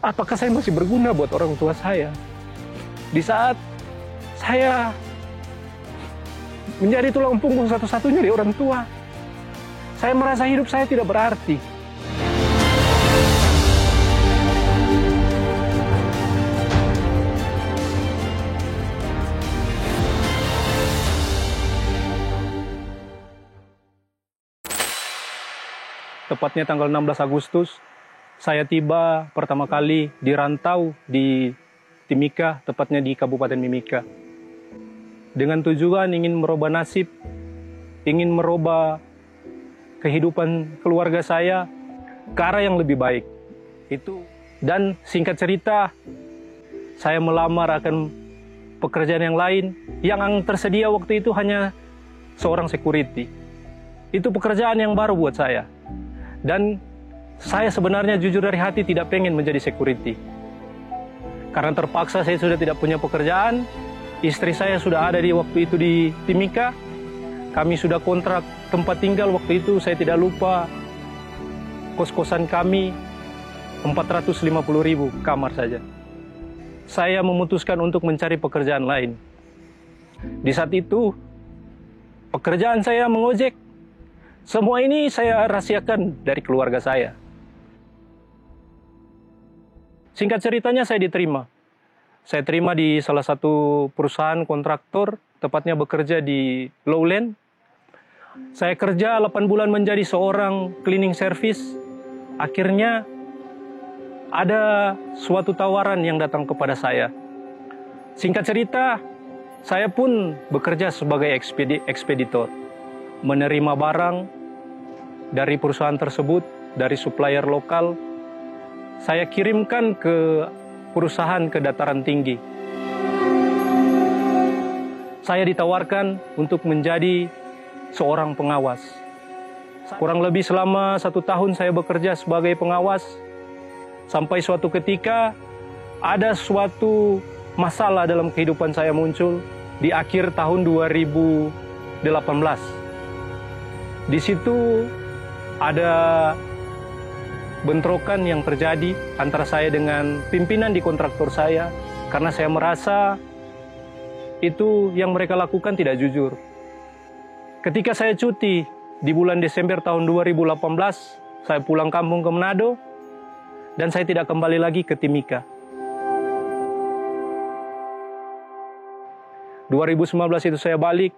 Apakah saya masih berguna buat orang tua saya? Di saat saya menjadi tulang punggung satu-satunya di orang tua, saya merasa hidup saya tidak berarti. Tepatnya tanggal 16 Agustus, saya tiba pertama kali di rantau di Timika, tepatnya di Kabupaten Mimika. Dengan tujuan ingin merubah nasib, ingin merubah kehidupan keluarga saya ke arah yang lebih baik. Dan singkat cerita, saya melamar akan pekerjaan yang lain. Yang tersedia waktu itu hanya seorang security. Itu pekerjaan yang baru buat saya. Dan saya sebenarnya jujur dari hati tidak pengen menjadi security. Karena terpaksa saya sudah tidak punya pekerjaan. Istri saya sudah ada di waktu itu di Timika. Kami sudah kontrak tempat tinggal waktu itu. Saya tidak lupa kos-kosan kami 450.000 kamar saja. Saya memutuskan untuk mencari pekerjaan lain. Di saat itu pekerjaan saya mengojek. Semua ini saya rahasiakan dari keluarga saya. Singkat ceritanya saya diterima. Saya terima di salah satu perusahaan kontraktor, tepatnya bekerja di Lowland. Saya kerja 8 bulan menjadi seorang cleaning service. Akhirnya ada suatu tawaran yang datang kepada saya. Singkat cerita, saya pun bekerja sebagai ekspeditor. Menerima barang dari perusahaan tersebut, dari supplier lokal, saya kirimkan ke perusahaan ke dataran tinggi. Saya ditawarkan untuk menjadi seorang pengawas. Kurang lebih selama 1 tahun saya bekerja sebagai pengawas, sampai suatu ketika ada suatu masalah dalam kehidupan saya muncul di akhir tahun 2018. Di situ ada bentrokan yang terjadi antara saya dengan pimpinan di kontraktor saya, karena saya merasa itu yang mereka lakukan tidak jujur. Ketika saya cuti di bulan Desember tahun 2018, saya pulang kampung ke Manado dan saya tidak kembali lagi ke Timika. 2019 itu saya balik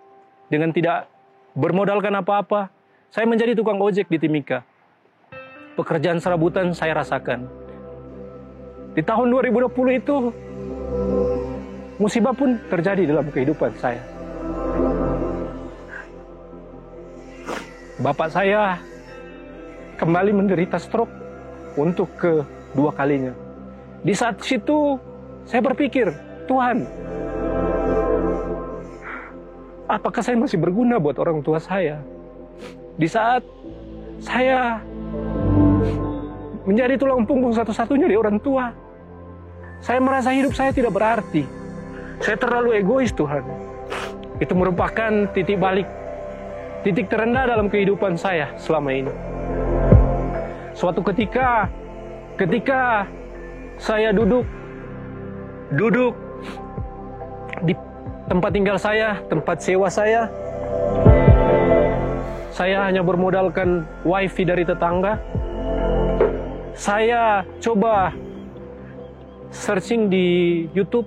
dengan tidak bermodalkan apa-apa. Saya menjadi tukang ojek di Timika. Pekerjaan serabutan saya rasakan. Di tahun 2020 itu, musibah pun terjadi dalam kehidupan saya. Bapak saya kembali menderita stroke untuk kedua kalinya. Di saat situ, saya berpikir, Tuhan, apakah saya masih berguna buat orang tua saya? Di saat saya menjadi tulang punggung satu-satunya di orang tua, saya merasa hidup saya tidak berarti. Saya terlalu egois, Tuhan. Itu merupakan titik balik, titik terendah dalam kehidupan saya selama ini. Suatu ketika saya duduk di tempat tinggal saya, tempat sewa saya hanya bermodalkan wifi dari tetangga. Saya coba searching di YouTube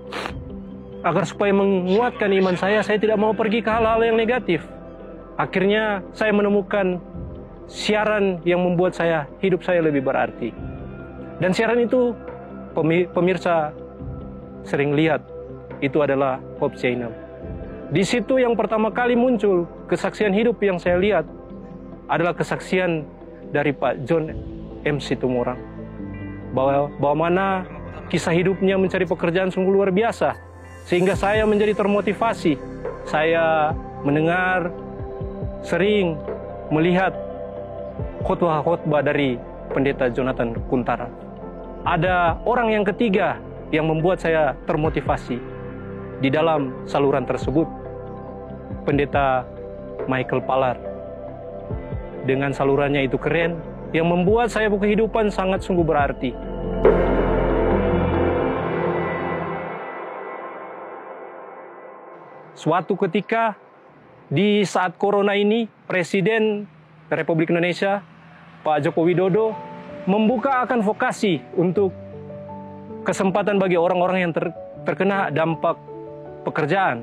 agar supaya menguatkan iman saya tidak mau pergi ke hal-hal yang negatif. Akhirnya saya menemukan siaran yang membuat hidup saya lebih berarti. Dan siaran itu pemirsa sering lihat, itu adalah Hope Channel. Di situ yang pertama kali muncul kesaksian hidup yang saya lihat adalah kesaksian dari Pak John M. Situmorang, bahwa mana kisah hidupnya mencari pekerjaan sungguh luar biasa, sehingga saya menjadi termotivasi. Saya mendengar, sering melihat khotbah-khotbah dari Pendeta Jonathan Kuntara. Ada orang yang ketiga yang membuat saya termotivasi di dalam saluran tersebut, Pendeta Michael Palar. Dengan salurannya itu keren, yang membuat saya kehidupan sangat sungguh berarti. suatu ketika di saat corona ini, Presiden Republik Indonesia, Pak Joko Widodo, membuka akan vokasi untuk kesempatan bagi orang-orang yang terkena dampak pekerjaan.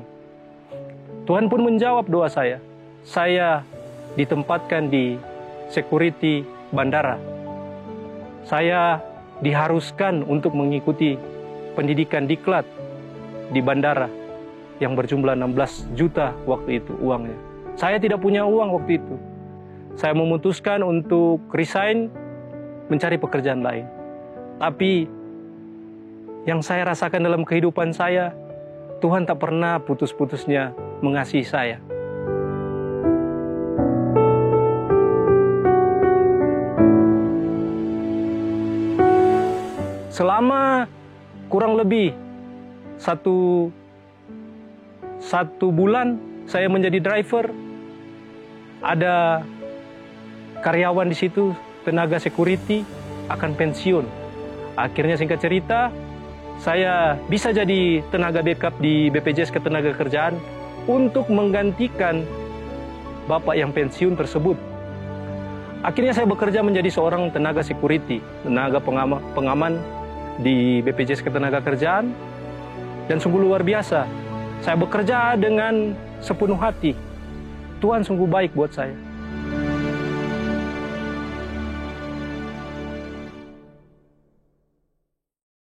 Tuhan pun menjawab doa saya. Saya ditempatkan di security bandara. Saya diharuskan untuk mengikuti pendidikan diklat di bandara yang berjumlah 16 juta waktu itu uangnya. Saya tidak punya uang waktu itu. Saya memutuskan untuk resign, mencari pekerjaan lain. Tapi yang saya rasakan dalam kehidupan saya, Tuhan tak pernah putus-putusnya mengasihi saya. Selama kurang lebih satu bulan saya menjadi driver, ada karyawan di situ, tenaga security akan pensiun. Akhirnya singkat cerita, saya bisa jadi tenaga backup di BPJS Ketenagakerjaan untuk menggantikan bapak yang pensiun tersebut. Akhirnya saya bekerja menjadi seorang tenaga security, tenaga pengaman di BPJS Ketenagakerjaan, dan sungguh luar biasa. Saya bekerja dengan sepenuh hati. Tuhan sungguh baik buat saya.